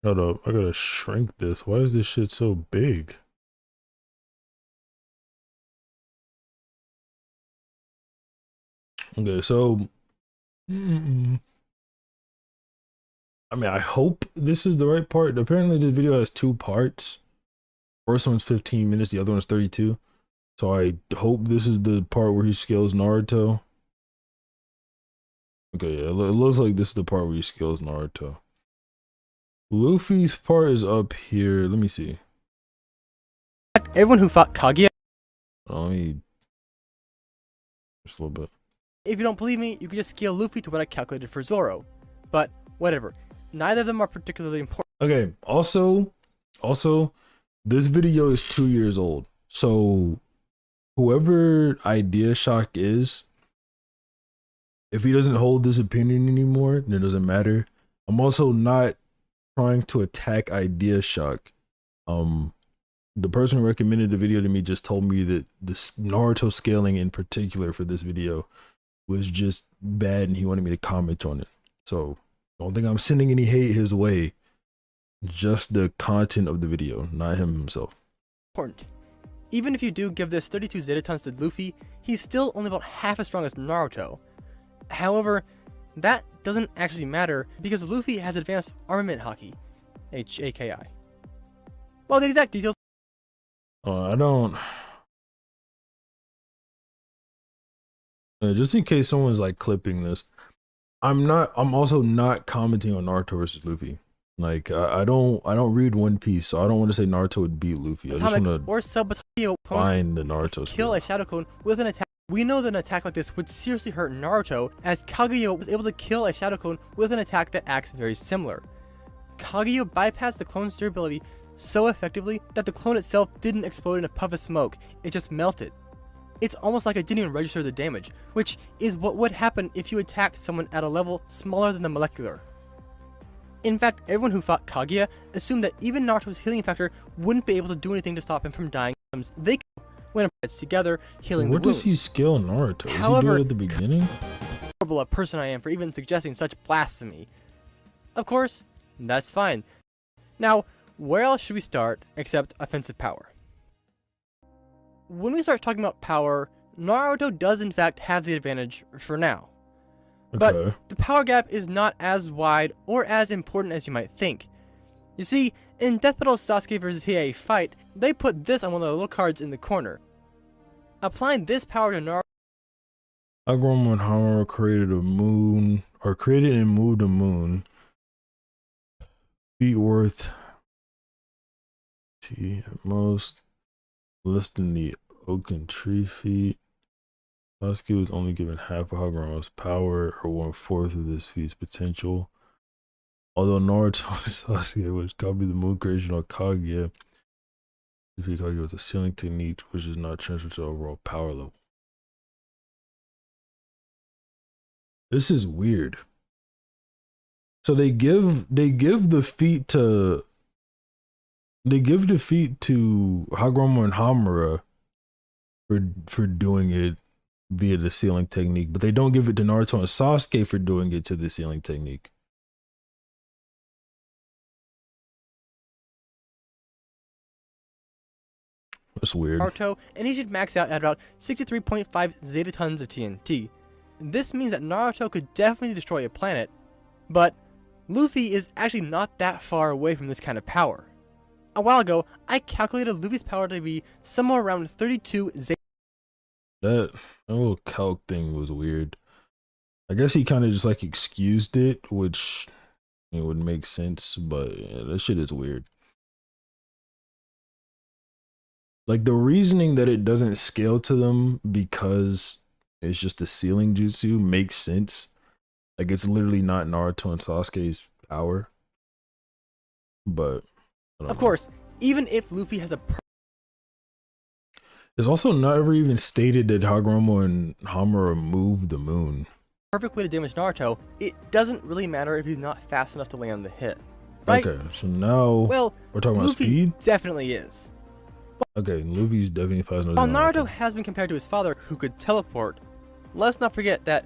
Hold up, I gotta shrink this. Why is this shit so big? Okay, so I mean, I hope this is the right part. Apparently, this video has two parts. First one's 15 minutes, the other one's 32. So I hope this is the part where he scales Naruto. Okay, yeah, it looks like this is the part where he scales Naruto. Luffy's part is up here. Let me see. Everyone who fought Kaguya. Let me just a little bit. If you don't believe me, you can just scale Luffy to what I calculated for Zoro. But whatever. Neither of them are particularly important. Okay, also, this video is 2 years old. So whoever Idea Shock is, if he doesn't hold this opinion anymore, then it doesn't matter. I'm also not trying to attack Idea Shock. The person who recommended the video to me just told me that this Naruto scaling in particular for this video was just bad and he wanted me to comment on it. So don't think I'm sending any hate his way. Just the content of the video, not him himself. Important. Even if you do give this 32 Zetatons to Luffy, he's still only about half as strong as Naruto. However, that doesn't actually matter because Luffy has advanced armament haki, HAKI. Well, the exact details. I don't. Just in case someone's like clipping this, I'm also not commenting on Naruto versus Luffy. Like I don't read One Piece, so I don't want to say Naruto would beat Luffy. I just want to find the Naruto kill a Shadow Clone with an attack. We know that an attack like this would seriously hurt Naruto, as Kaguya was able to kill a Shadow Clone with an attack that acts very similar. Kaguya bypassed the clone's durability so effectively that the clone itself didn't explode in a puff of smoke, it just melted. It's almost like it didn't even register the damage, which is what would happen if you attacked someone at a level smaller than the molecular. In fact, everyone who fought Kaguya assumed that even Naruto's healing factor wouldn't be able to do anything to stop him from dying. They when it's together, healing the wound. Where does he scale Naruto? Does However, he do it at the beginning? Horrible a person I am for even suggesting such blasphemy. Of course, that's fine. Now, where else should we start except offensive power? When we start talking about power, Naruto does in fact have the advantage for now. But the power gap is not as wide or as important as you might think. You see, in Death Battle Sasuke vs Hiei fight, they put this on one of the little cards in the corner. Applying this power to Naruto. Hagoromo and Hamura created a moon, or created and moved a moon. Feet worth T at most, less than the oaken tree feet. Sasuke was only given half of Hagoromo's power, or 1/4 of this feat's potential. Although Naruto and Sasuke, which copied the moon creation of Kaguya, defeat Kaguya with a sealing technique, which is not transferred to overall power level. This is weird. So they give the feat to Hagoromo and Hamura for doing it via the sealing technique, but they don't give it to Naruto and Sasuke for doing it to the sealing technique. That's weird. Naruto, and he should max out at about 63.5 Zetatons of TNT. This means that Naruto could definitely destroy a planet, but Luffy is actually not that far away from this kind of power. A while ago, I calculated Luffy's power to be somewhere around 32 Zetatons. That little calc thing was weird. I guess he kind of just like excused it, which it would make sense, but yeah, that shit is weird. Like the reasoning that it doesn't scale to them because it's just a sealing jutsu makes sense. Like it's literally not Naruto and Sasuke's power. But of course, even if Luffy has a it's also not ever even stated that Hagoromo and Hamura moved the moon. Perfect way to damage Naruto, it doesn't really matter if he's not fast enough to land the hit. Right? Okay, so now well, we're talking about Luffy speed? Definitely is. Okay, Luffy's definitely fast enough. While Naruto has been compared to his father who could teleport, let's not forget that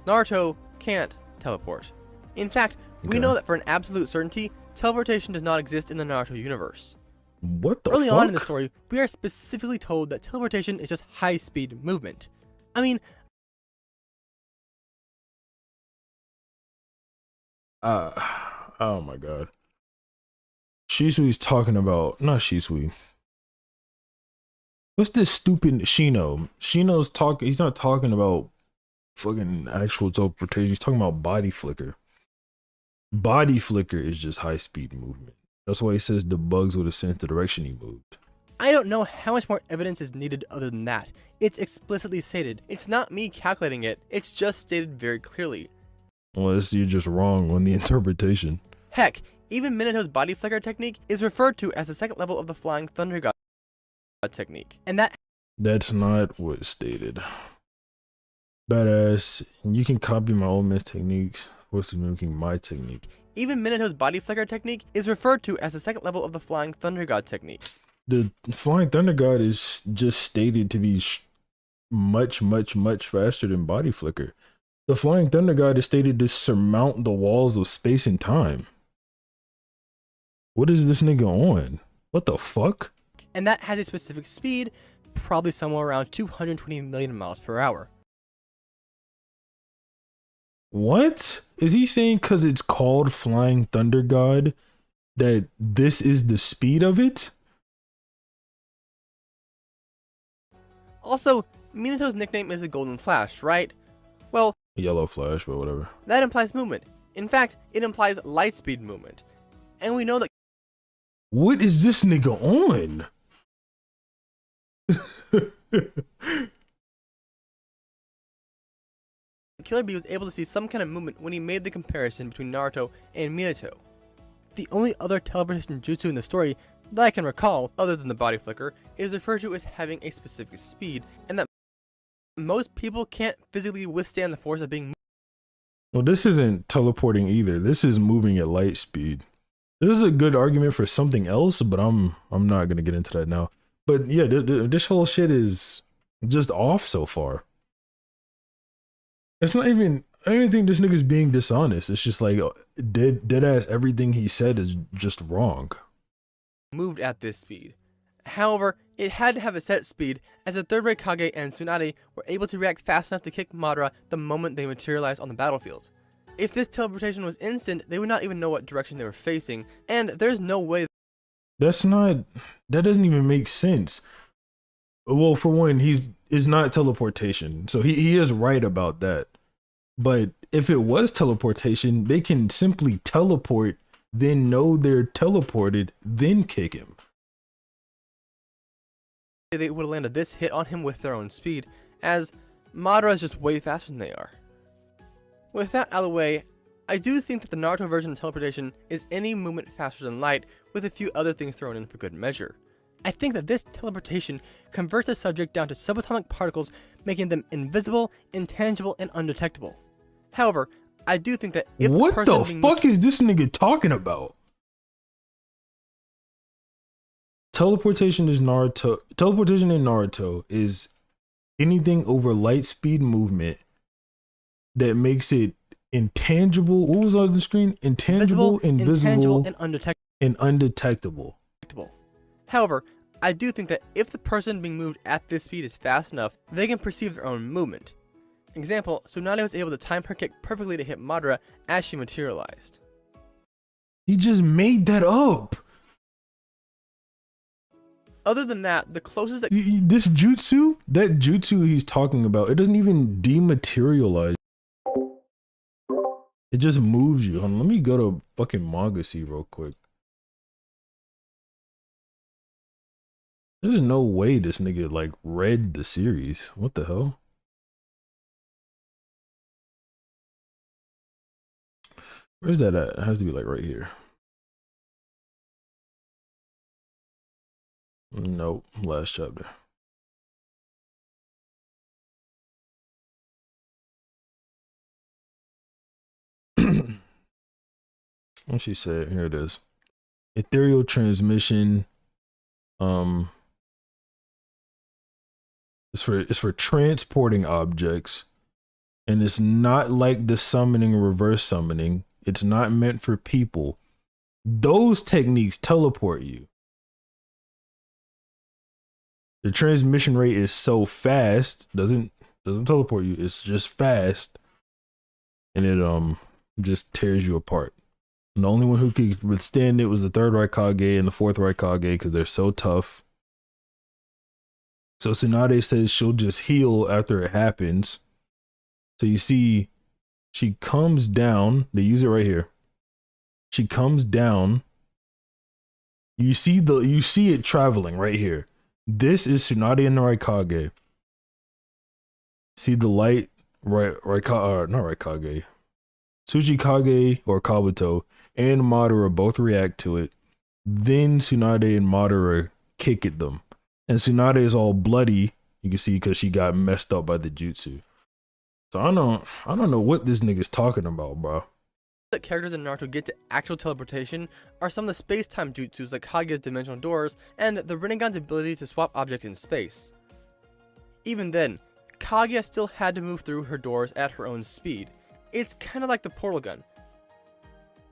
Naruto can't teleport. In fact, we know that for an absolute certainty, teleportation does not exist in the Naruto universe. What the Early fuck? on in the story, we are specifically told that teleportation is just high-speed movement. I mean, oh my god. Shisui's talking about, not Shisui. What's this stupid Shino? Shino's talking, he's not talking about fucking actual teleportation. He's talking about body flicker. Body flicker is just high speed movement. That's why he says the bugs would have sensed the direction he moved. I don't know how much more evidence is needed other than that. It's explicitly stated. It's not me calculating it, it's just stated very clearly. Unless you're just wrong on the interpretation. Heck, even Minato's body flicker technique is referred to as the second level of the Flying Thunder God technique. And that's not what's stated. Badass, you can copy my old man's techniques, forcibly mimicking my technique. Even Minato's body flicker technique is referred to as the second level of the Flying Thunder God technique. The Flying Thunder God is just stated to be much faster than body flicker. The Flying Thunder God is stated to surmount the walls of space and time. What is this nigga on? What the fuck? And that has a specific speed, probably somewhere around 220 million miles per hour. What? Is he saying because it's called Flying Thunder God that this is the speed of it? Also, Minato's nickname is the Golden Flash, right? Well, Yellow Flash, but whatever. that implies movement. In fact, it implies light speed movement. And we know that What is this nigga on? Killer Bee was able to see some kind of movement when he made the comparison between Naruto and Minato. The only other teleportation jutsu in the story that I can recall, other than the body flicker, is referred to as having a specific speed, and that most people can't physically withstand the force of being moved. Well, this isn't teleporting either. This is moving at light speed. This is a good argument for something else, but I'm not gonna get into that now. But yeah, this whole shit is just off so far. It's not even. I don't even think this nigga's being dishonest. It's just like dead ass. Everything he said is just wrong. Moved at this speed. However, it had to have a set speed, as the third Ray Kage and Tsunade were able to react fast enough to kick Madara the moment they materialized on the battlefield. If this teleportation was instant, they would not even know what direction they were facing, and there's no way. That doesn't even make sense. Well, for one, he is not teleportation, so he is right about that. But if it was teleportation, they can simply teleport, then know they're teleported, then kick him. They would have landed this hit on him with their own speed, as Madara is just way faster than they are. With that out of the way, I do think that the Naruto version of teleportation is any movement faster than light, with a few other things thrown in for good measure. I think that this teleportation converts a subject down to subatomic particles, making them invisible, intangible, and undetectable. However, I do think that if what the the fuck is this nigga talking about? Teleportation in Naruto is anything over light speed movement that makes it intangible. What was on the screen? Intangible, invisible, and undetectable. However, I do think that if the person being moved at this speed is fast enough, they can perceive their own movement. Example, Tsunade was able to time her kick perfectly to hit Madara as she materialized. He just made that up. Other than that, the closest that This jutsu, that jutsu he's talking about, it doesn't even dematerialize. It just moves you. Hold on, let me go to fucking manga see real quick. There's no way this nigga like read the series. What the hell? Where's that at? It has to be like right here. Nope, last chapter. What she said, here it is. Ethereal transmission. It's for transporting objects, and it's not like the summoning or reverse summoning. It's not meant for people. Those techniques teleport you. The transmission rate is so fast, doesn't teleport you. It's just fast, and it just tears you apart. And the only one who could withstand it was the third Raikage and the fourth Raikage because they're so tough. So Tsunade says she'll just heal after it happens. So you see, she comes down. They use it right here. She comes down. You see it traveling right here. This is Tsunade and the Raikage. See the light, not Raikage. Tsuchikage or Kabuto and Madara both react to it. Then Tsunade and Madara kick at them. And Tsunade is all bloody, you can see, because she got messed up by the jutsu. So I don't know what this nigga's talking about, bro. That characters in Naruto get to actual teleportation are some of the space-time jutsus like Kage's dimensional doors and the Rinnegan's ability to swap objects in space. Even then, Kage still had to move through her doors at her own speed. It's kind of like the portal gun.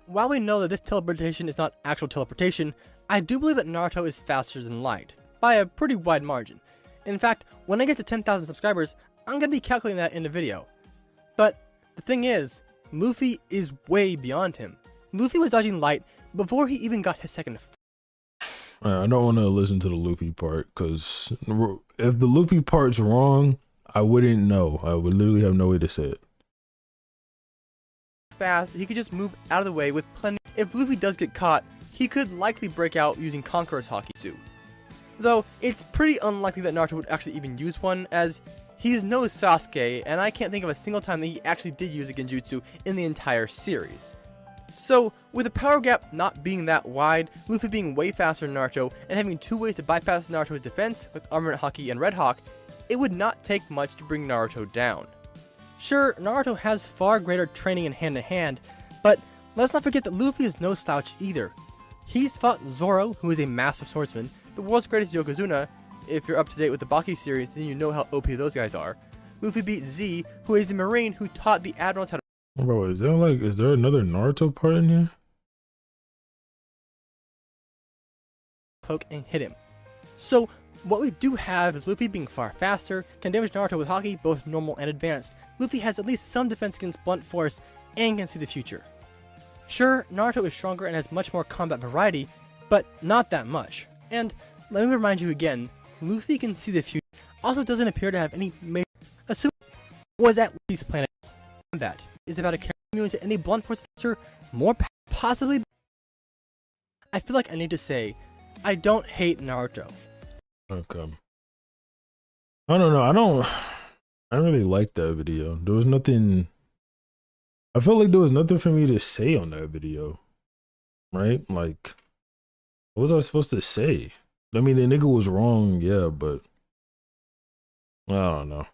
While we know that this teleportation is not actual teleportation, I do believe that Naruto is faster than light, by a pretty wide margin. In fact, when I get to 10,000 subscribers, I'm going to be calculating that in the video. But the thing is, Luffy is way beyond him. Luffy was dodging light before he even got his second. I don't want to listen to the Luffy part, because if the Luffy part's wrong, I wouldn't know. I would literally have no way to say it. Fast, he could just move out of the way with plenty. If Luffy does get caught, he could likely break out using Conqueror's Haki Jutsu. Though, it's pretty unlikely that Naruto would actually even use one, as he's no Sasuke, and I can't think of a single time that he actually did use a Genjutsu in the entire series. So, with the power gap not being that wide, Luffy being way faster than Naruto, and having two ways to bypass Naruto's defense with Armament Haki and Red Hawk, it would not take much to bring Naruto down. Sure, Naruto has far greater training in hand-to-hand, but let's not forget that Luffy is no slouch either. He's fought Zoro, who is a master swordsman, the world's greatest Yokozuna. If you're up to date with the Baki series, then you know how OP those guys are. Luffy beat Z, who is a marine who taught the admirals how to— Bro, is there another Naruto part in here? poke and hit him. So, what we do have is Luffy being far faster, can damage Naruto with Haki, both normal and advanced. Luffy has at least some defense against blunt force, and can see the future. Sure, Naruto is stronger and has much more combat variety, but not that much. And let me remind you again, Luffy can see the future, also doesn't appear to have any major— assume was at Luffy's planet. Combat is about a character immune to any blunt force or more possibly. I feel like I need to say, I don't hate Naruto. Okay. I don't know. I don't really like that video. There was nothing. I felt like there was nothing for me to say on that video. Right? Like, what was I supposed to say? I mean, the nigga was wrong, yeah, but I don't know.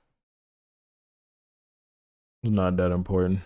It's not that important.